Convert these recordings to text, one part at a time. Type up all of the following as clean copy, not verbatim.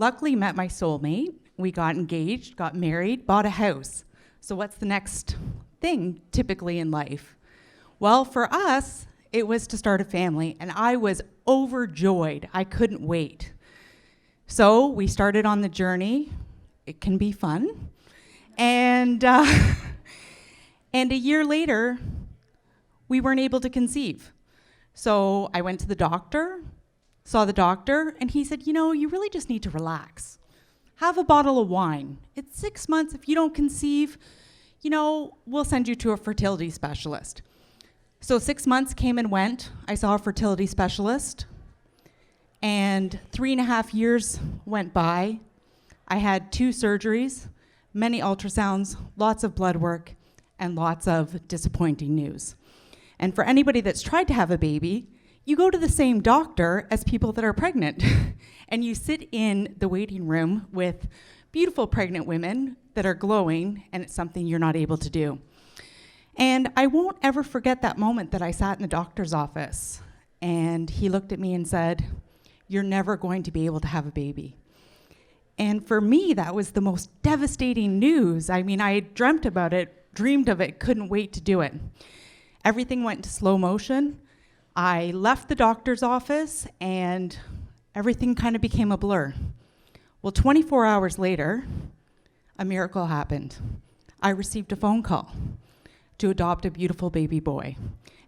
luckily met my soulmate. We got engaged, got married, bought a house. So what's the next thing typically in life? Well, for us, it was to start a family, and I was overjoyed. I couldn't wait. So we started on the journey. It can be fun. And a year later, we weren't able to conceive. So I went to the doctor, saw the doctor, and he said, you really just need to relax. Have a bottle of wine. It's 6 months. If you don't conceive, we'll send you to a fertility specialist. So 6 months came and went. I saw a fertility specialist, and 3.5 years went by. I had 2 surgeries, many ultrasounds, lots of blood work, and lots of disappointing news. And for anybody that's tried to have a baby, you go to the same doctor as people that are pregnant. And you sit in the waiting room with beautiful pregnant women that are glowing, and it's something you're not able to do. And I won't ever forget that moment that I sat in the doctor's office, and he looked at me and said, "You're never going to be able to have a baby." And for me, that was the most devastating news. I mean, I had dreamt about it, dreamed of it, couldn't wait to do it. Everything went into slow motion. I left the doctor's office, and everything kind of became a blur. Well, 24 hours later, a miracle happened. I received a phone call to adopt a beautiful baby boy.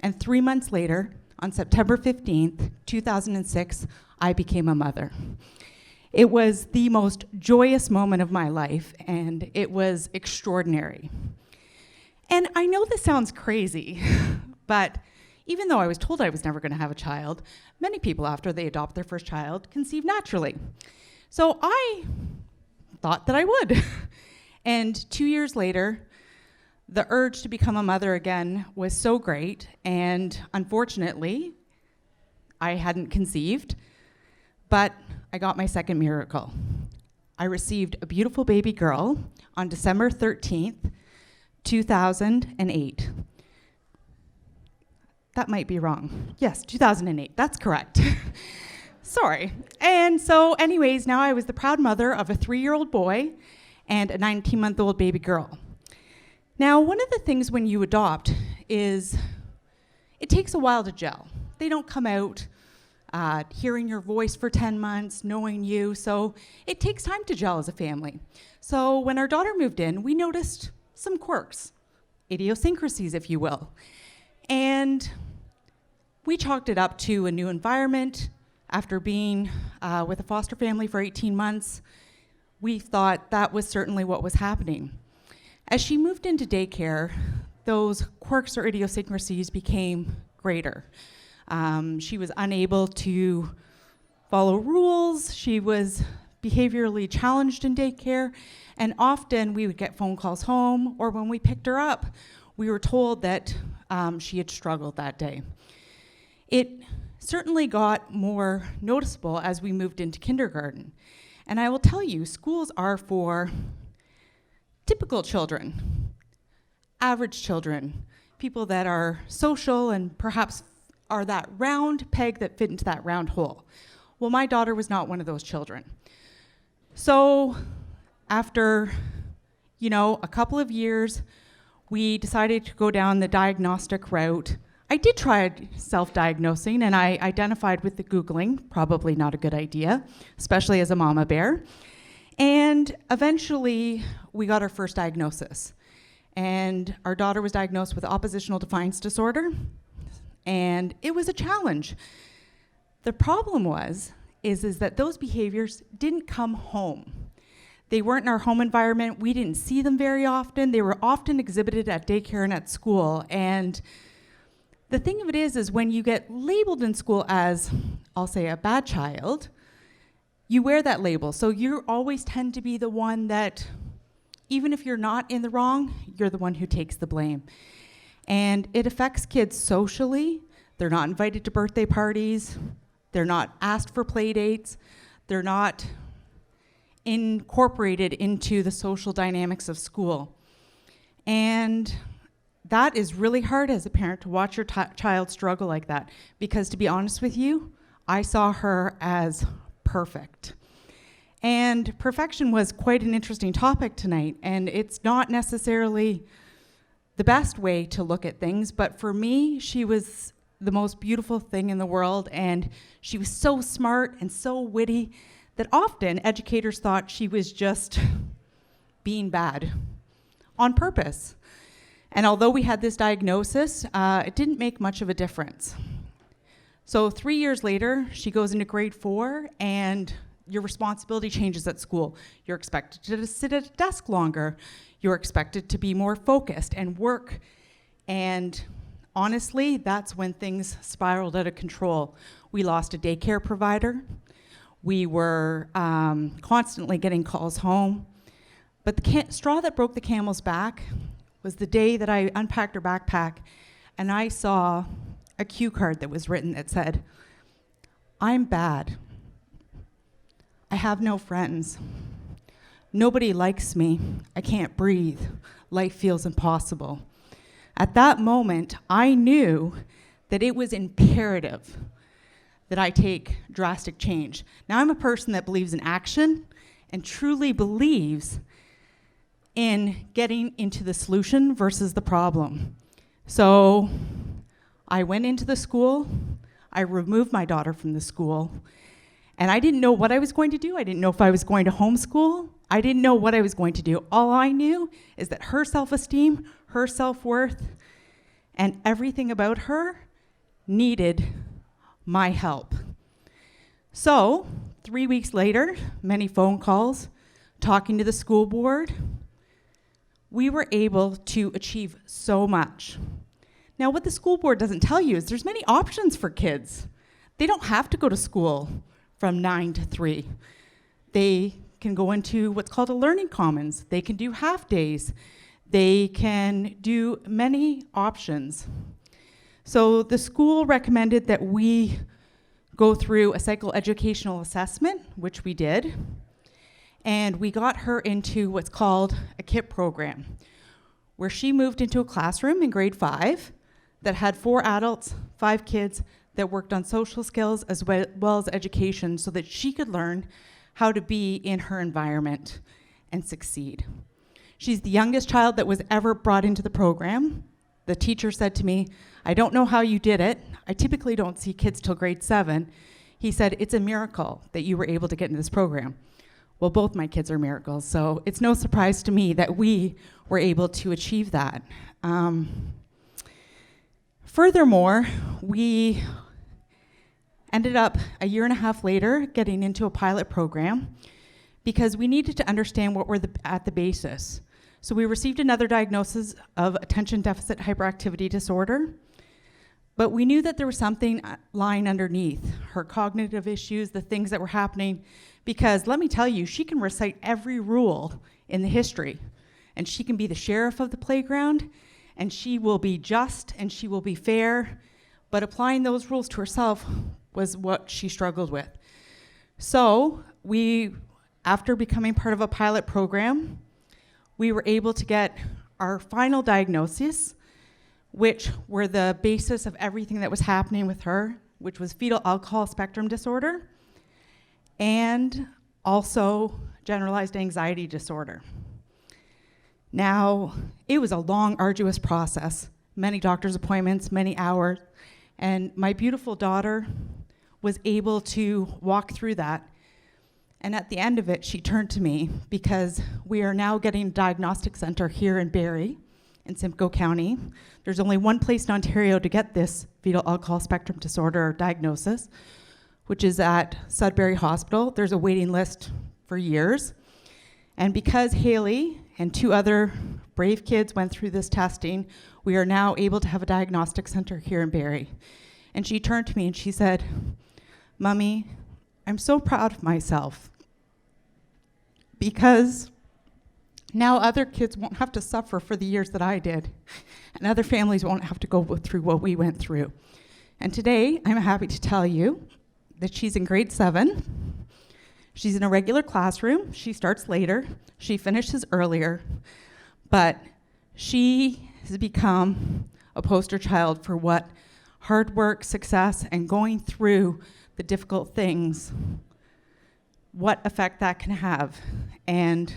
And 3 months later, on September 15th, 2006, I became a mother. It was the most joyous moment of my life, and it was extraordinary. And I know this sounds crazy, but even though I was told I was never going to have a child, many people after they adopt their first child conceive naturally. So I thought that I would. And 2 years later, the urge to become a mother again was so great, and unfortunately, I hadn't conceived, but I got my second miracle. I received a beautiful baby girl on December 13th, 2008. That might be wrong. Yes, 2008, that's correct. Sorry. And so anyways, now I was the proud mother of a 3-year-old boy and a 19-month-old baby girl. Now, one of the things when you adopt is it takes a while to gel. They don't come out hearing your voice for 10 months, knowing you, so it takes time to gel as a family. So when our daughter moved in, we noticed some quirks, idiosyncrasies, if you will. And we chalked it up to a new environment. After being with a foster family for 18 months, we thought that was certainly what was happening. As she moved into daycare, those quirks or idiosyncrasies became greater. She was unable to follow rules. She was behaviorally challenged in daycare, and often we would get phone calls home, or when we picked her up, we were told that she had struggled that day. It certainly got more noticeable as we moved into kindergarten. And I will tell you, schools are for typical children, average children, people that are social and perhaps are that round peg that fit into that round hole. Well, my daughter was not one of those children. So after, a couple of years, we decided to go down the diagnostic route. I did try self-diagnosing, and I identified with the Googling, probably not a good idea, especially as a mama bear. And eventually, we got our first diagnosis. And our daughter was diagnosed with oppositional defiance disorder, and it was a challenge. The problem is that those behaviors didn't come home. They weren't in our home environment. We didn't see them very often. They were often exhibited at daycare and at school. And the thing of it is when you get labeled in school as, I'll say, a bad child, you wear that label. So you always tend to be the one that, even if you're not in the wrong, you're the one who takes the blame. And it affects kids socially. They're not invited to birthday parties. They're not asked for play dates. They're not incorporated into the social dynamics of school. And that is really hard as a parent to watch your child struggle like that, because to be honest with you, I saw her as perfect. And perfection was quite an interesting topic tonight, and it's not necessarily the best way to look at things, but for me, she was the most beautiful thing in the world, and she was so smart and so witty that often educators thought she was just being bad on purpose. And although we had this diagnosis, it didn't make much of a difference. So 3 years later, she goes into grade 4, and your responsibility changes at school. You're expected to sit at a desk longer. You're expected to be more focused and work. And honestly, that's when things spiraled out of control. We lost a daycare provider. We were constantly getting calls home. But the straw that broke the camel's back was the day that I unpacked her backpack and I saw a cue card that was written that said, "I'm bad. I have no friends. Nobody likes me. I can't breathe. Life feels impossible." At that moment, I knew that it was imperative that I take drastic change. Now, I'm a person that believes in action and truly believes in getting into the solution versus the problem. So I went into the school, I removed my daughter from the school, and I didn't know what I was going to do. I didn't know if I was going to homeschool. I didn't know what I was going to do. All I knew is that her self-esteem, her self-worth, and everything about her needed my help. So 3 weeks later, many phone calls, talking to the school board, we were able to achieve so much. Now, what the school board doesn't tell you is there's many options for kids. They don't have to go to school from 9 to 3. They can go into what's called a learning commons. They can do half days. They can do many options. So the school recommended that we go through a psychoeducational assessment, which we did. And we got her into what's called a KIP program, where she moved into a classroom in grade 5 that had 4 adults, 5 kids that worked on social skills as well as education so that she could learn how to be in her environment and succeed. She's the youngest child that was ever brought into the program. The teacher said to me, "I don't know how you did it. I typically don't see kids till grade 7. He said, "It's a miracle that you were able to get into this program." Well, both my kids are miracles, so it's no surprise to me that we were able to achieve that. Furthermore, we ended up a year and a half later getting into a pilot program because we needed to understand what were at the basis. So we received another diagnosis of attention deficit hyperactivity disorder, but we knew that there was something lying underneath her cognitive issues, the things that were happening, because let me tell you, she can recite every rule in the history, and she can be the sheriff of the playground, and she will be just and she will be fair, but applying those rules to herself was what she struggled with. So we, after becoming part of a pilot program, we were able to get our final diagnosis, which were the basis of everything that was happening with her, which was fetal alcohol spectrum disorder and also generalized anxiety disorder. Now, it was a long, arduous process, many doctor's appointments, many hours, and my beautiful daughter was able to walk through that. And at the end of it, she turned to me because we are now getting a diagnostic center here in Barrie, in Simcoe County. There's only one place in Ontario to get this fetal alcohol spectrum disorder diagnosis, which is at Sudbury Hospital. There's a waiting list for years. And because Haley and 2 other brave kids went through this testing, we are now able to have a diagnostic center here in Barrie. And she turned to me and she said, "Mommy, I'm so proud of myself because now other kids won't have to suffer for the years that I did, and other families won't have to go through what we went through." And today, I'm happy to tell you that she's in grade 7. She's in a regular classroom. She starts later. She finishes earlier. But she has become a poster child for what hard work, success, and going through the difficult things what effect that can have. And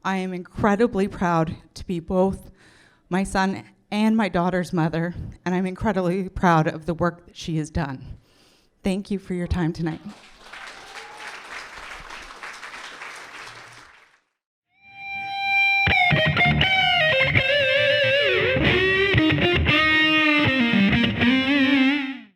I am incredibly proud to be both my son and my daughter's mother, and I'm incredibly proud of the work that she has done. Thank you for your time tonight.